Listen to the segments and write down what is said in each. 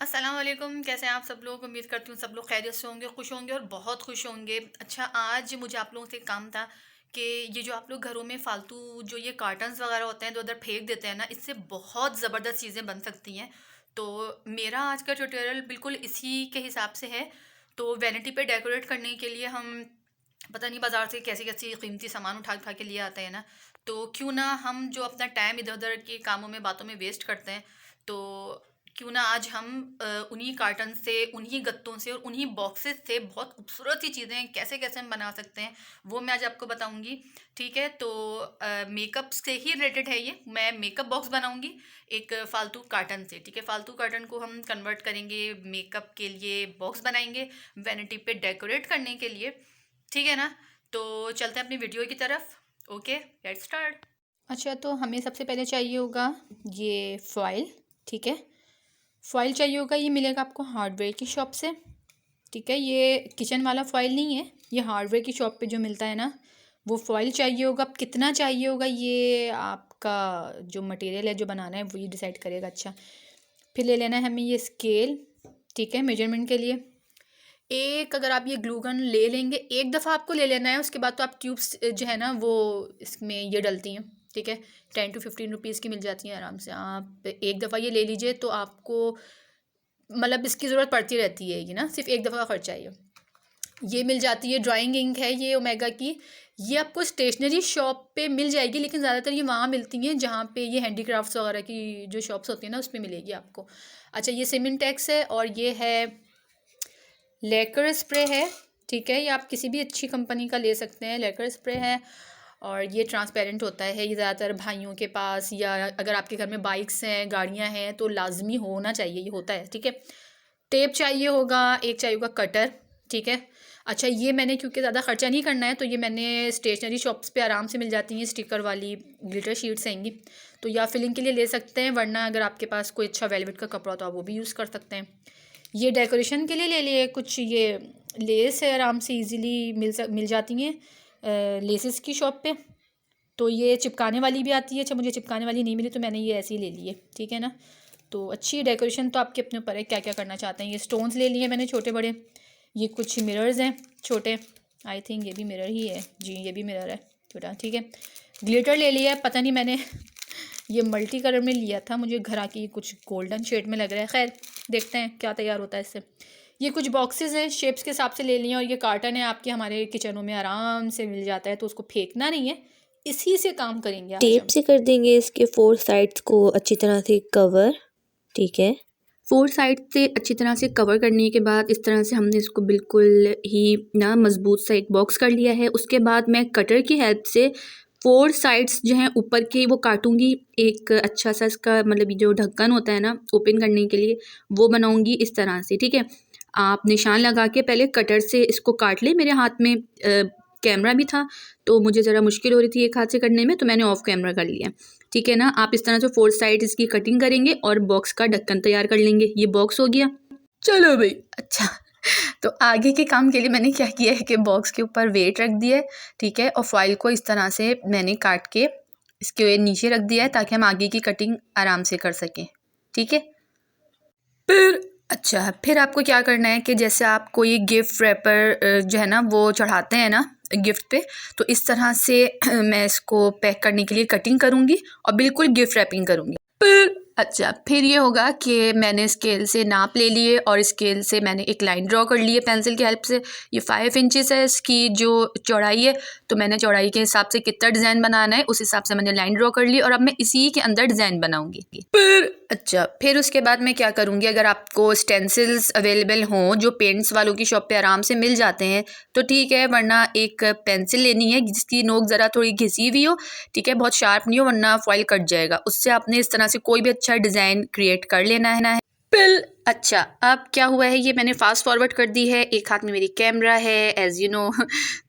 अस्सलाम वालेकुम। कैसे हैं आप सब लोग? उम्मीद करती हूँ सब लोग खैरियत से होंगे, खुश होंगे और बहुत खुश होंगे। अच्छा, आज मुझे आप लोगों से एक काम था कि ये जो आप लोग घरों में फालतू जो ये कार्टन्स वगैरह होते हैं, इधर-उधर फेंक देते हैं ना, इससे बहुत ज़बरदस्त चीज़ें बन सकती हैं। तो मेरा आज का ट्यूटोरियल बिल्कुल इसी के हिसाब से है। तो वैनिटी पे डेकोरेट करने के लिए हम पता नहीं बाज़ार से कैसी-कैसी कीमती सामान उठा-उठा के लिए आते हैं ना, तो क्यों ना हम जो अपना टाइम इधर-उधर के कामों में, बातों में वेस्ट करते हैं, तो क्यों ना आज हम उन्हीं कार्टन से, उन्हीं गत्तों से और उन्हीं बॉक्सेस से बहुत खूबसूरत सी चीज़ें कैसे-कैसे हम बना सकते हैं, वो मैं आज आपको बताऊँगी। ठीक है? तो मेकअप से ही रिलेटेड है ये। मैं मेकअप बॉक्स बनाऊँगी एक फालतू कार्टन से। ठीक है? फालतू कार्टन को हम कन्वर्ट करेंगे, मेकअप के लिए बॉक्स बनाएँगे, वैनिटी पे डेकोरेट करने के लिए। ठीक है ना? तो चलते हैं अपनी वीडियो की तरफ। Okay, let's start. अच्छा, तो हमें सबसे पहले चाहिए होगा ये फॉइल। ठीक है? फॉइल चाहिए होगा, ये मिलेगा आपको हार्डवेयर की शॉप से। ठीक है? ये किचन वाला फॉइल नहीं है, ये हार्डवेयर की शॉप पे जो मिलता है ना, वो फॉइल चाहिए होगा। अब कितना चाहिए होगा ये आपका जो मटेरियल है जो बनाना है वो ये डिसाइड करेगा। अच्छा, फिर ले लेना है हमें ये स्केल। ठीक है? मेजरमेंट के लिए एक, अगर आप ये ग्लू गन ले लेंगे, एक दफ़ा आपको ले लेना है, उसके बाद तो आप ट्यूब्स जो है ना वो इसमें ये डलती हैं। ठीक है? 10 to 15 रुपीज़ की मिल जाती हैं आराम से। आप एक दफ़ा ये ले लीजिए तो आपको मतलब इसकी ज़रूरत पड़ती रहती है, ये ना सिर्फ एक दफ़ा का खर्चा है ये मिल जाती है। ड्राइंग इंक है ये ओमेगा की, ये आपको स्टेशनरी शॉप पे मिल जाएगी, लेकिन ज़्यादातर ये वहाँ मिलती हैं जहाँ पे ये हैंडीक्राफ्ट्स वगैरह की जो शॉप्स होती हैं ना, उस पे मिलेगी आपको। अच्छा, ये सिमिंटेक्स है और ये है लेकर स्प्रे है। ठीक है? ये आप किसी भी अच्छी कंपनी का ले सकते हैं। लेकर स्प्रे है और ये ट्रांसपेरेंट होता है। ये ज़्यादातर भाइयों के पास, या अगर आपके घर में बाइक्स हैं, गाड़ियाँ हैं, तो लाजमी होना चाहिए, ये होता है। ठीक है? टेप चाहिए होगा, एक चाहिए होगा कटर। ठीक है? अच्छा, ये मैंने क्योंकि ज़्यादा ख़र्चा नहीं करना है, तो ये मैंने स्टेशनरी शॉप्स पे आराम से मिल जाती हैं, स्टिकर वाली ग्लिटर शीट्स आएंगी, तो या फिलिंग के लिए ले सकते हैं, वरना अगर आपके पास कोई अच्छा वेलवेट का कपड़ा हो तो आप वो भी यूज़ कर सकते हैं। ये डेकोरेशन के लिए ले लिए कुछ, ये लेस है, आराम से इजीली मिल जाती हैं लेसेस की शॉप पे। तो ये चिपकाने वाली भी आती है। अच्छा, मुझे चिपकाने वाली नहीं मिली तो मैंने ये ऐसे ही ले ली है। ठीक है ना? तो अच्छी डेकोरेशन तो आपके अपने ऊपर है, क्या क्या करना चाहते हैं। ये स्टोन्स ले लिए मैंने छोटे बड़े। ये कुछ मिरर्स हैं छोटे, आई थिंक ये भी मिरर ही है जी, ये भी मिरर है छोटा। ठीक है? ग्लिटर ले लिया है, पता नहीं मैंने ये मल्टी कलर में लिया था, मुझे घर आके ये कुछ गोल्डन शेड में लग रहा है। खैर, देखते हैं क्या तैयार होता है इससे। ये कुछ बॉक्सेस हैं, शेप्स के हिसाब से ले लिए, और ये कार्टन है आपके, हमारे किचनों में आराम से मिल जाता है, तो उसको फेंकना नहीं है, इसी से काम करेंगे आज टेप हम। से कर देंगे इसके 4 साइड्स को अच्छी तरह से कवर। ठीक है? 4 साइड से अच्छी तरह से कवर करने के बाद इस तरह से हमने इसको बिल्कुल ही ना मजबूत सा एक बॉक्स कर लिया है। उसके बाद मैं कटर की हेल्प से 4 साइड्स जो हैं ऊपर के वो काटूंगी। एक अच्छा सा इसका मतलब ये जो ढक्कन होता है ना ओपन करने के लिए, वो बनाऊंगी इस तरह से। ठीक है? आप निशान लगा के पहले कटर से इसको काट लें। मेरे हाथ में कैमरा भी था, तो मुझे ज़रा मुश्किल हो रही थी एक हाथ से करने में, तो मैंने ऑफ कैमरा कर लिया। ठीक है ना? आप इस तरह से 4 साइड इसकी कटिंग करेंगे और बॉक्स का ढक्कन तैयार कर लेंगे। ये बॉक्स हो गया। चलो भाई, अच्छा, तो आगे के काम के लिए मैंने क्या किया है कि बॉक्स के ऊपर वेट रख दिया है। ठीक है? और फॉइल को इस तरह से मैंने काट के इसके नीचे रख दिया है, ताकि हम आगे की कटिंग आराम से कर सकें। ठीक है? फिर अच्छा, फिर आपको क्या करना है कि जैसे आप कोई गिफ्ट रैपर जो है ना वो चढ़ाते हैं ना गिफ्ट पे, तो इस तरह से मैं इसको पैक करने के लिए कटिंग करूँगी और बिल्कुल गिफ्ट रैपिंग करूँगी। फिर अच्छा, फिर ये होगा कि मैंने स्केल से नाप ले लिए और स्केल से मैंने एक लाइन ड्रॉ कर ली है पेंसिल की हेल्प से। ये 5 इंचेस है इसकी जो चौड़ाई है, तो मैंने चौड़ाई के हिसाब से कितना डिज़ाइन बनाना है उस हिसाब से मैंने लाइन ड्रॉ कर ली, और अब मैं इसी के अंदर डिज़ाइन बनाऊंगी। फिर अच्छा, फिर उसके बाद मैं क्या करूँगी, अगर आपको स्टेंसिल्स अवेलेबल हों जो पेंट्स वालों की शॉप पे आराम से मिल जाते हैं तो ठीक है, वरना एक पेंसिल लेनी है जिसकी नोक ज़रा थोड़ी घिसी हुई हो। ठीक है? बहुत शार्प नहीं हो, वरना फॉइल कट जाएगा। उससे आपने इस तरह से कोई भी अच्छा डिज़ाइन क्रिएट कर लेना है। फिर अच्छा, अब क्या हुआ है, ये मैंने फास्ट फॉरवर्ड कर दी है, एक हाथ में मेरी कैमरा है एज़ यू नो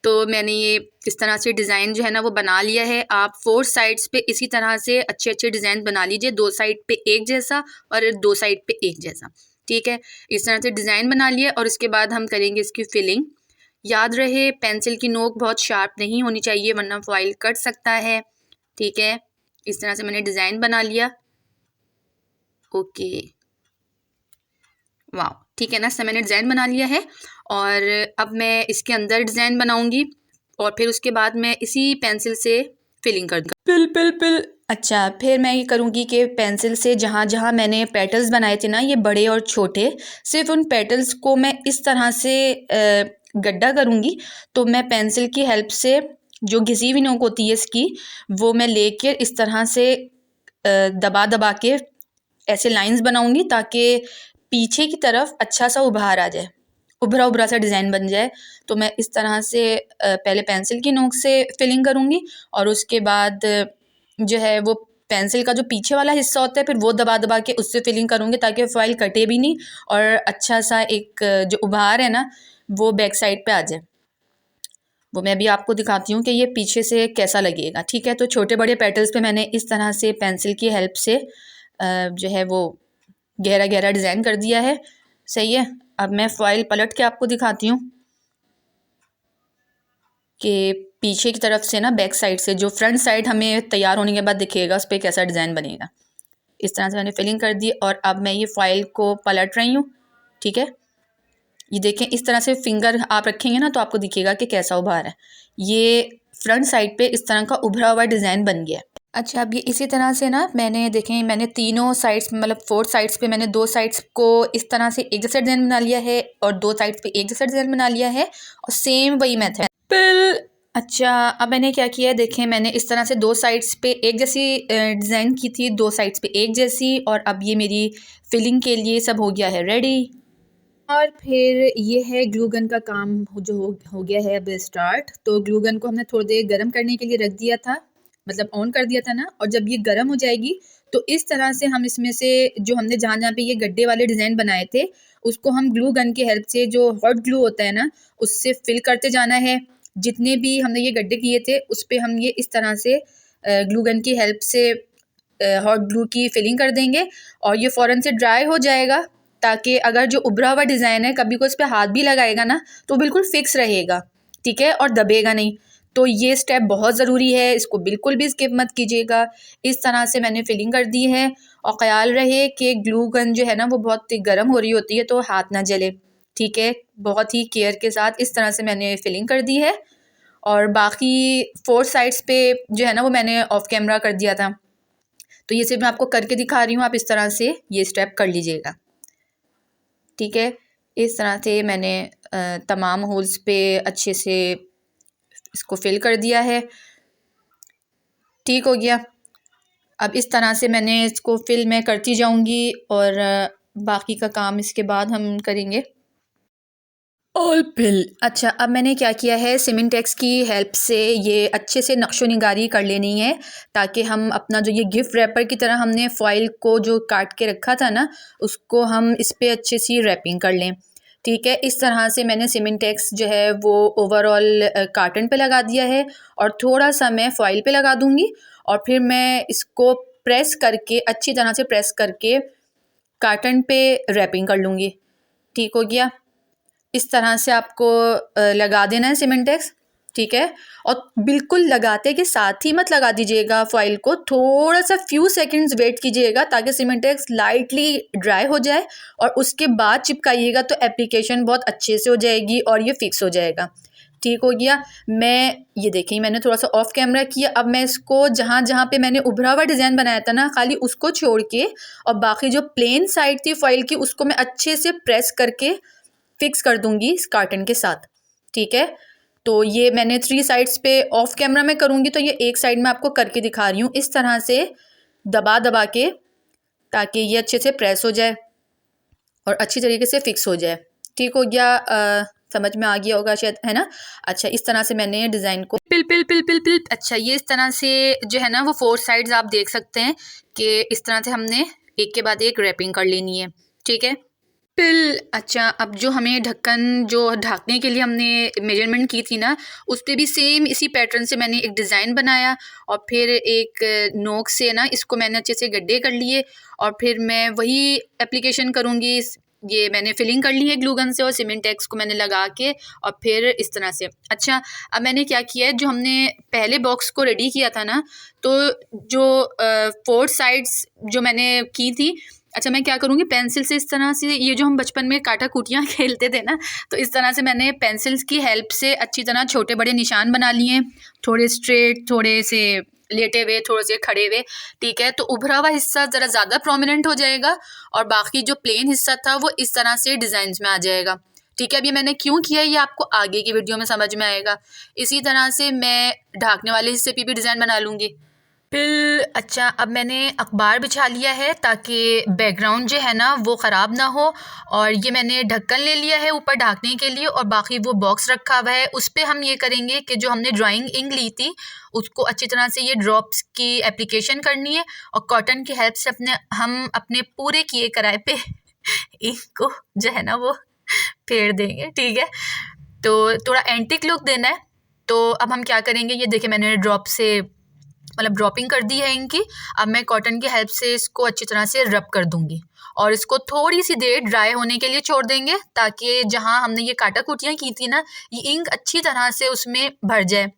तो मैंने ये इस तरह से डिज़ाइन जो है ना वो बना लिया है। आप 4 साइड्स पे इसी तरह से अच्छे अच्छे डिज़ाइन बना लीजिए, 2 साइड पे एक जैसा और 2 साइड पे एक जैसा। ठीक है? इस तरह से डिज़ाइन बना लिया, और इसके बाद हम करेंगे इसकी फिलिंग। याद रहे, पेंसिल की नोक बहुत शार्प नहीं होनी चाहिए, वरना फॉइल कट सकता है। ठीक है? इस तरह से मैंने डिज़ाइन बना लिया। ओके, वाह, ठीक है ना। इससे मैंने डिज़ाइन बना लिया है और अब मैं इसके अंदर डिज़ाइन बनाऊंगी और फिर उसके बाद मैं इसी पेंसिल से फिलिंग कर दूँगी। पिल पिल पिल। अच्छा, फिर मैं ये करूँगी कि पेंसिल से जहाँ जहाँ मैंने पेटल्स बनाए थे ना, ये बड़े और छोटे, सिर्फ उन पेटल्स को मैं इस तरह से गड्ढा करूँगी। तो मैं पेंसिल की हेल्प से जो घिसी हुई नोक होती है इसकी, वो मैं लेकर इस तरह से दबा दबा के ऐसे लाइंस बनाऊँगी ताकि पीछे की तरफ अच्छा सा उभार आ जाए, उभरा उभरा सा डिज़ाइन बन जाए। तो मैं इस तरह से पहले पेंसिल की नोक से फिलिंग करूँगी और उसके बाद जो है वो पेंसिल का जो पीछे वाला हिस्सा होता है फिर वो दबा दबा के उससे फिलिंग करूँगी ताकि फ़ॉइल कटे भी नहीं और अच्छा सा एक जो उभार है ना वो बैक साइड पे आ जाए। वो मैं भी आपको दिखाती हूँ कि ये पीछे से कैसा लगेगा। ठीक है, तो छोटे बड़े पेटल्स पे मैंने इस तरह से पेंसिल की हेल्प से जो है वो गहरा गहरा डिज़ाइन कर दिया है। सही है, अब मैं फ़ॉइल पलट के आपको दिखाती हूँ कि पीछे की तरफ से ना बैक साइड से जो फ्रंट साइड हमें तैयार होने के बाद दिखेगा उस पर कैसा डिज़ाइन बनेगा। इस तरह से मैंने फिलिंग कर दी और अब मैं ये फ़ॉइल को पलट रही हूँ। ठीक है, ये देखें, इस तरह से फिंगर आप रखेंगे ना तो आपको दिखेगा कि कैसा उभार है। ये फ्रंट साइड पे इस तरह का उभरा हुआ डिज़ाइन बन गया। अच्छा, अब ये इसी तरह से ना मैंने तीनों साइड्स मतलब 4 साइड्स पे मैंने 2 साइड्स को इस तरह से एक जैसा डिज़ाइन बना लिया है और 2 साइड्स पे एक जैसा डिज़ाइन बना लिया है और सेम वही मेथड पिल। अच्छा, अब मैंने क्या किया है, देखें, मैंने इस तरह से 2 साइड्स पे एक जैसी डिज़ाइन की थी, 2 साइड्स पे एक जैसी, और अब ये मेरी फिलिंग के लिए सब हो गया है रेडी। और फिर ये है ग्लू गन का काम जो हो गया है अब स्टार्ट। तो ग्लू गन को हमने थोड़ी देर गर्म करने के लिए रख दिया था, मतलब ऑन कर दिया था ना, और जब ये गर्म हो जाएगी तो इस तरह से हम इसमें से जो हमने जहाँ जहाँ पे ये गड्ढे वाले डिज़ाइन बनाए थे उसको हम ग्लू गन की हेल्प से, जो हॉट ग्लू होता है ना, उससे फिल करते जाना है। जितने भी हमने ये गड्ढे किए थे उस पर हम ये इस तरह से ग्लू गन की हेल्प से हॉट ग्लू की फिलिंग कर देंगे और ये फ़ौरन से ड्राई हो जाएगा ताकि अगर जो उभरा हुआ डिज़ाइन है कभी को इस पर हाथ भी लगाएगा ना तो बिल्कुल फिक्स रहेगा। ठीक है, और दबेगा नहीं। तो ये स्टेप बहुत ज़रूरी है, इसको बिल्कुल भी स्किप मत कीजिएगा। इस तरह से मैंने फिलिंग कर दी है और ख़याल रहे कि ग्लू गन जो है ना वो बहुत गर्म हो रही होती है तो हाथ ना जले। ठीक है, बहुत ही केयर के साथ इस तरह से मैंने फिलिंग कर दी है और बाकी 4 साइड्स पे जो है ना वो मैंने ऑफ कैमरा कर दिया था। तो ये सिर्फ मैं आपको करके दिखा रही हूँ, आप इस तरह से ये स्टेप कर लीजिएगा। ठीक है, इस तरह से मैंने तमाम होल्स पे अच्छे से इसको फिल कर दिया है। ठीक हो गया। अब इस तरह से मैंने इसको फिल मैं करती जाऊंगी और बाकी का काम इसके बाद हम करेंगे। All fill. अच्छा, अब मैंने क्या किया है, सिमिंटेक्स की हेल्प से ये अच्छे से नक्शो निगारी कर लेनी है ताकि हम अपना जो ये गिफ्ट रैपर की तरह हमने फ़ॉइल को जो काट के रखा था ना उसको हम इस पर अच्छे सी रैपिंग कर लें। ठीक है, इस तरह से मैंने सिमिंटेक्स जो है वो ओवरऑल कार्टन पे लगा दिया है और थोड़ा सा मैं फ़ॉइल पे लगा दूँगी और फिर मैं इसको प्रेस करके, अच्छी तरह से प्रेस करके कार्टन पे रैपिंग कर लूँगी। ठीक हो गया, इस तरह से आपको लगा देना है सिमेंटेक्स। ठीक है, और बिल्कुल लगाते के साथ ही मत लगा दीजिएगा फ़ॉइल को, थोड़ा सा फ्यू सेकंड्स वेट कीजिएगा ताकि सिमेंटेक्स लाइटली ड्राई हो जाए और उसके बाद चिपकाइएगा तो एप्लीकेशन बहुत अच्छे से हो जाएगी और ये फिक्स हो जाएगा। ठीक हो गया। मैं ये देखिए, मैंने थोड़ा सा ऑफ कैमरा किया। अब मैं इसको जहाँ जहाँ पे मैंने उभरा हुआ डिज़ाइन बनाया था ना, खाली उसको छोड़ के और बाकी जो प्लेन साइड थी फ़ॉइल की उसको मैं अच्छे से प्रेस करके फिक्स कर दूंगी इस कार्टन के साथ। ठीक है, तो ये मैंने 3 साइड्स पे ऑफ कैमरा में करूँगी तो ये एक साइड में आपको करके दिखा रही हूँ, इस तरह से दबा दबा के ताकि ये अच्छे से प्रेस हो जाए और अच्छी तरीके से फिक्स हो जाए। ठीक हो गया, समझ में आ गया होगा शायद, है ना। अच्छा, इस तरह से मैंने डिज़ाइन को पिल पिल पिल पिल पिल। अच्छा, ये इस तरह से जो है ना वो 4 साइड्स आप देख सकते हैं कि इस तरह से हमने एक के बाद एक रैपिंग कर लेनी है। ठीक है, पिल। अच्छा, अब जो हमें ढक्कन जो ढकने के लिए हमने मेजरमेंट की थी ना उस पर भी सेम इसी पैटर्न से मैंने एक डिज़ाइन बनाया और फिर एक नोक से ना इसको मैंने अच्छे से गड्ढे कर लिए और फिर मैं वही एप्लीकेशन करूँगी। ये मैंने फिलिंग कर ली है ग्लू गन से और सिमेंटेक्स को मैंने लगा के और फिर इस तरह से। अच्छा, अब मैंने क्या किया है, जो हमने पहले बॉक्स को रेडी किया था ना, तो जो 4 साइड्स जो मैंने की थी, अच्छा मैं क्या करूँगी, पेंसिल से इस तरह से, ये जो हम बचपन में काटा कुटियाँ खेलते थे ना, तो इस तरह से मैंने पेंसिल्स की हेल्प से अच्छी तरह छोटे बड़े निशान बना लिए हैं, थोड़े स्ट्रेट, थोड़े से लेटे हुए, थोड़े से खड़े हुए, ठीक है। तो उभरा हुआ हिस्सा ज़रा ज़्यादा प्रोमिनेंट हो जाएगा और बाकी जो प्लेन हिस्सा था वो इस तरह से डिज़ाइंस में आ जाएगा, ठीक है। अब ये मैंने क्यों किया ये आपको आगे की वीडियो में समझ में आएगा। इसी तरह से मैं ढाकने वाले हिस्से पे भी डिज़ाइन बना लूँगी। फिर अच्छा, अब मैंने अखबार बिछा लिया है ताकि बैकग्राउंड जो है ना वो ख़राब ना हो, और ये मैंने ढक्कन ले लिया है ऊपर ढकने के लिए, और बाकी वो बॉक्स रखा हुआ है। उस पे हम ये करेंगे कि जो हमने ड्राइंग इंक ली थी उसको अच्छी तरह से ये ड्रॉप्स की एप्लीकेशन करनी है, और कॉटन की हेल्प से हम अपने पूरे किए कराए पे इंक को जो है ना वो फेर देंगे, ठीक है। तो थोड़ा एंटिक लुक देना है। तो अब हम क्या करेंगे, ये देखिए मैंने ड्रॉप से मतलब ड्रॉपिंग कर दी है इनकी। अब मैं कॉटन की हेल्प से इसको अच्छी तरह से रब कर दूंगी और इसको थोड़ी सी देर ड्राई होने के लिए छोड़ देंगे, ताकि जहां हमने ये काटा कुटियाँ की थी ना, ये इंक अच्छी तरह से उसमें भर जाए।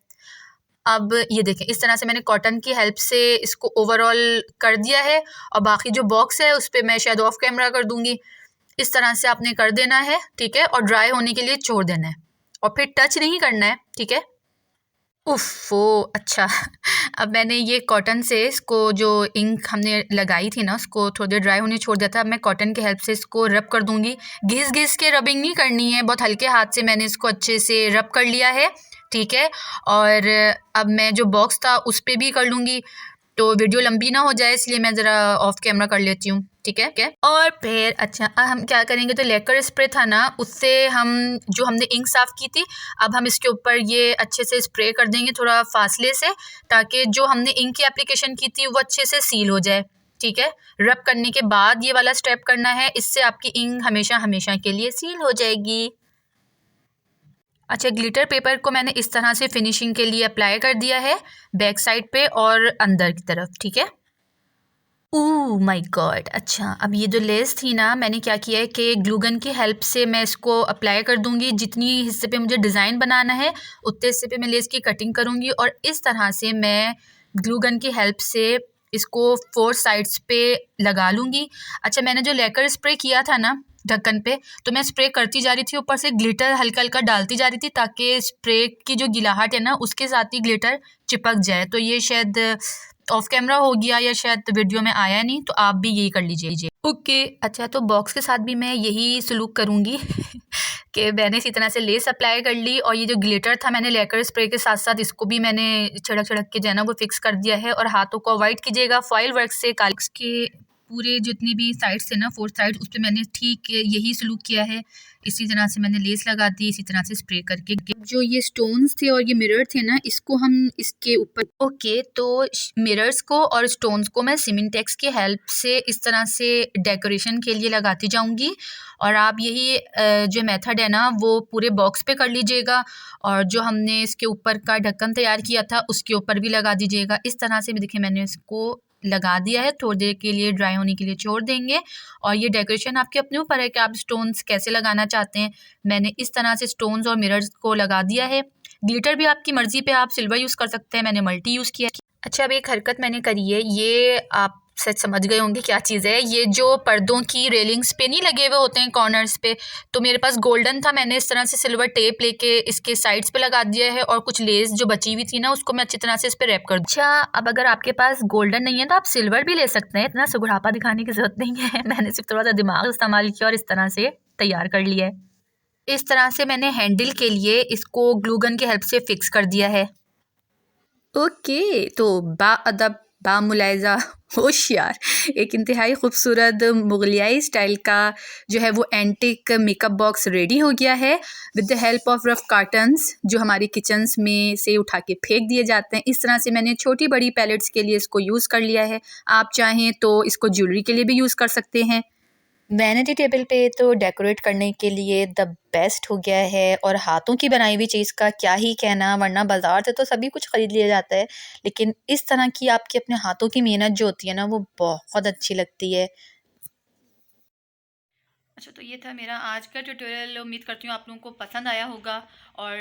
अब ये देखें, इस तरह से मैंने कॉटन की हेल्प से इसको ओवरऑल कर दिया है, और बाकी जो बॉक्स है उस पर मैं शायद ऑफ कैमरा कर दूंगी। इस तरह से आपने कर देना है, ठीक है, और ड्राई होने के लिए छोड़ देना है, और फिर टच नहीं करना है, ठीक है। उफ़! वो अच्छा अब मैंने ये कॉटन से इसको जो इंक हमने लगाई थी ना उसको थोड़ी देर ड्राई होने छोड़ दिया था। अब मैं कॉटन की हेल्प से इसको रब कर दूँगी। घिस-घिस के रबिंग नहीं करनी है, बहुत हल्के हाथ से मैंने इसको अच्छे से रब कर लिया है, ठीक है। और अब मैं जो बॉक्स था उस पे भी कर लूँगी, तो वीडियो लंबी ना हो जाए इसलिए मैं ज़रा ऑफ कैमरा कर लेती हूँ, ठीक है। और फिर अच्छा हम क्या करेंगे, तो लेकर स्प्रे था ना उससे हम जो हमने इंक साफ़ की थी, अब हम इसके ऊपर ये अच्छे से स्प्रे कर देंगे थोड़ा फासले से, ताकि जो हमने इंक की एप्लीकेशन की थी वो अच्छे से सील हो जाए, ठीक है। रब करने के बाद ये वाला स्टेप करना है, इससे आपकी इंक हमेशा हमेशा के लिए सील हो जाएगी। अच्छा, ग्लिटर पेपर को मैंने इस तरह से फिनिशिंग के लिए अप्लाई कर दिया है बैक साइड पे और अंदर की तरफ, ठीक है। Oh my God! अच्छा, अब ये जो लेस थी ना, मैंने क्या किया है कि ग्लू गन की हेल्प से मैं इसको अप्लाई कर दूँगी। जितनी हिस्से पे मुझे डिज़ाइन बनाना है उतने हिस्से पे मैं लेस की कटिंग करूँगी, और इस तरह से मैं ग्लू गन की हेल्प से इसको 4 साइड्स पे लगा लूँगी। अच्छा, मैंने जो लेकर स्प्रे किया था ना ढक्कन पे, तो मैं स्प्रे करती जा रही थी, ऊपर से ग्लिटर हल्का-हल्का डालती जा रही थी, ताकि स्प्रे की जो गिलाहट है ना उसके साथ ही ग्लिटर चिपक जाए। तो ये शायद ऑफ कैमरा हो गया या शायद वीडियो में आया नहीं, तो आप भी यही कर लीजिए। ओके, अच्छा, तो बॉक्स के साथ भी मैं यही सलूक करूँगी कि मैंने इसी तरह से लेस अप्लाई कर ली, और ये जो ग्लिटर था मैंने लेकर स्प्रे के साथ-साथ इसको भी मैंने छिड़क-छिड़क के जो है ना वो फिक्स कर दिया है, और हाथों को अवॉइड कीजिएगा फॉइल वर्क से। कालिक्स के पूरे जितनी भी साइड्स थे ना 4 साइड, उस पे मैंने ठीक यही सलूक किया है। इसी तरह से मैंने लेस लगा दी, इसी तरह से स्प्रे करके। जो ये स्टोन्स थे और ये मिरर थे ना, इसको हम इसके ऊपर ओके, तो मिरर्स को और स्टोन्स को मैं सिमिंटेक्स की हेल्प से इस तरह से डेकोरेशन के लिए लगाती जाऊंगी, और आप यही जो मेथड है ना वो पूरे बॉक्स पे कर लीजिएगा, और जो हमने इसके ऊपर का ढक्कन तैयार किया था उसके ऊपर भी लगा दीजिएगा। इस तरह से भी देखिए मैंने इसको लगा दिया है, थोड़ी देर के लिए ड्राई होने के लिए छोड़ देंगे, और ये डेकोरेशन आपके अपने ऊपर है कि आप स्टोन्स कैसे लगाना चाहते हैं। मैंने इस तरह से स्टोन्स और मिरर्स को लगा दिया है। ग्लिटर भी आपकी मर्ज़ी पे, आप सिल्वर यूज़ कर सकते हैं, मैंने मल्टी यूज़ किया है। अच्छा, अब एक हरकत मैंने करी है, ये आप शायद समझ गए होंगे क्या चीज़ है। ये जो पर्दों की रेलिंग्स पे नहीं लगे हुए होते हैं कॉर्नर्स पे, तो मेरे पास गोल्डन था, मैंने इस तरह से सिल्वर टेप लेके इसके साइड्स पे लगा दिया है, और कुछ लेस जो बची हुई थी ना उसको मैं अच्छी तरह से इस पे रैप कर दूँ। अच्छा, अब अगर आपके पास गोल्डन नहीं है तो आप सिल्वर भी ले सकते हैं, इतना सुघड़ापा दिखाने की ज़रूरत नहीं है। मैंने सिर्फ थोड़ा सा दिमाग इस्तेमाल किया और इस तरह से तैयार कर लिया है। इस तरह से मैंने हैंडल के लिए इसको ग्लू गन की हेल्प से फिक्स कर दिया है। ओके, तो बाअदब, बामुलायज़ा, होशियार, एक इंतहाई खूबसूरत मुगलियाई स्टाइल का जो है वो एंटिक मेकअप बॉक्स रेडी हो गया है, with the help of rough cottons जो हमारी किचन्स में से उठा के फेंक दिए जाते हैं। इस तरह से मैंने छोटी बड़ी पैलेट्स के लिए इसको यूज़ कर लिया है। आप चाहें तो इसको ज्वेलरी के लिए भी यूज़ कर सकते हैं। वैनिटी टेबल पे तो डेकोरेट करने के लिए द बेस्ट हो गया है, और हाथों की बनाई हुई चीज़ का क्या ही कहना, वरना बाज़ार से तो सभी कुछ ख़रीद लिया जाता है, लेकिन इस तरह की आपके अपने हाथों की मेहनत जो होती है ना वो बहुत अच्छी लगती है। अच्छा, तो ये था मेरा आज का ट्यूटोरियल। उम्मीद करती हूँ आप लोगों को पसंद आया होगा, और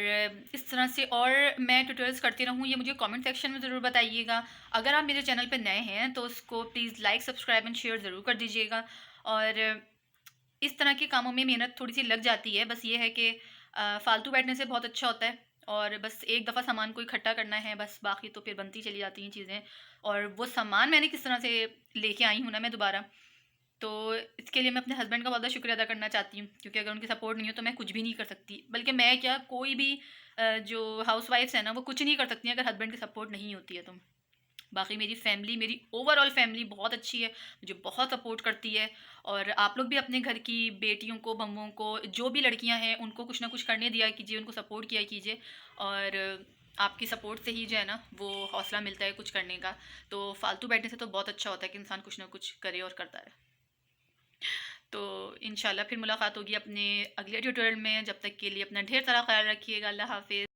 इस तरह से और मैं ट्यूटोरियल्स करती रहूँ ये मुझे कमेंट सेक्शन में ज़रूर बताइएगा। अगर आप मेरे चैनल पे नए हैं तो उसको please like, subscribe and share ज़रूर कर दीजिएगा। और इस तरह के कामों में मेहनत थोड़ी-सी लग जाती है, बस ये है कि फालतू बैठने से बहुत अच्छा होता है और बस एक दफ़ा सामान को इकट्ठा करना है बस, बाकी तो फिर बनती चली जाती हैं चीज़ें। और वो सामान मैंने किस तरह से लेके आई हूँ ना मैं दोबारा, तो इसके लिए मैं अपने हस्बैंड का बहुत ज़्यादा शुक्रिया अदा करना चाहती हूँ, क्योंकि अगर उनकी सपोर्ट नहीं हो तो मैं कुछ भी नहीं कर सकती। बल्कि मैं क्या, कोई भी जो हाउसवाइफ्स हैं ना, वो कुछ नहीं कर सकती हैं अगर हस्बैंड की सपोर्ट नहीं होती है तो। बाकी मेरी फैमिली, मेरी ओवरऑल फैमिली बहुत अच्छी है, मुझे बहुत सपोर्ट करती है। और आप लोग भी अपने घर की बेटियों को, बहुओं को, जो भी लड़कियां हैं उनको कुछ ना कुछ करने दिया कीजिए, उनको सपोर्ट किया कीजिए। और आपकी सपोर्ट से ही जो है ना वो हौसला मिलता है कुछ करने का। तो फालतू बैठने से तो बहुत अच्छा होता है कि इंसान कुछ ना कुछ करे और करता है। तो इंशाल्लाह फिर मुलाकात होगी अपने अगले ट्यूटोरियल में। जब तक के लिए अपना ढेर सारा ख्याल रखिएगा। अल्लाह हाफिज़।